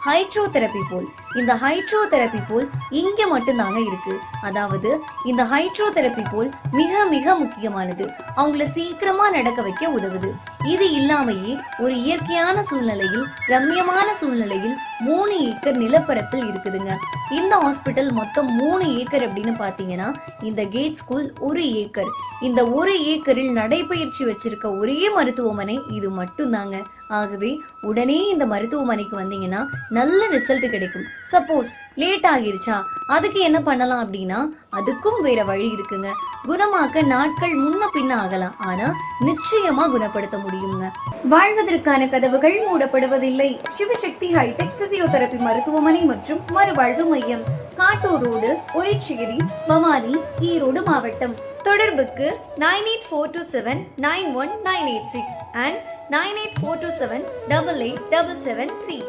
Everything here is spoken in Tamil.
ஹைட்ரோதெரபி போல். இந்த ஹைட்ரோதெரபி போல் இங்க மட்டும்தாங்க இருக்கு. அதாவது இந்த ஹைட்ரோதெரபி போல் மிக மிக முக்கியமானது. அவங்கள சீக்கிரமா நடக்க வைக்க உதவுது. இது இல்லாமையே ஒரு இயற்கையான சூழ்நிலையில், ரம்யமான சூழ்நிலையில் 3 ஏக்கர் நிலப்பரப்பில் இருக்குதுங்க. இந்த ஹாஸ்பிட்டல் மொத்தம் 3 ஏக்கர் அப்படின்னு பாத்தீங்கன்னா இந்த கேட் ஸ்கூல் 1 ஏக்கர். இந்த 1 ஏக்கரில் நடைபயிற்சி வச்சிருக்க ஒரே மருத்துவமனை இது மட்டும்தாங்க. ஆகவே உடனே இந்த மருத்துவமனைக்கு வந்தீங்கன்னா நல்ல ரிசல்ட் கிடைக்கும். சப்போஸ் லேட் ஆகிருச்சா அதுக்கு என்ன பண்ணலாம் அப்படின்னா அதுக்கும் வேற வழி இருக்குங்க. குணமாக்க நாட்கள் முன்ன பின்ன ஆகலாம், ஆனா நிச்சயமா குணப்படுத்த முடியுங்க. வாழ்வதற்கான கதவுகள் மூடப்படுவதில்லை. சிவசக்தி ஹைடெக் பிசியோதெரபி மருத்துவமனை மற்றும் மறுவாழ்வு மையம், காட்டூர் ரோடு, ஒரிச்சேரி, பவானி, ஈரோடு மாவட்டம். தொடர்புக்கு 9842791986 and 9842788773.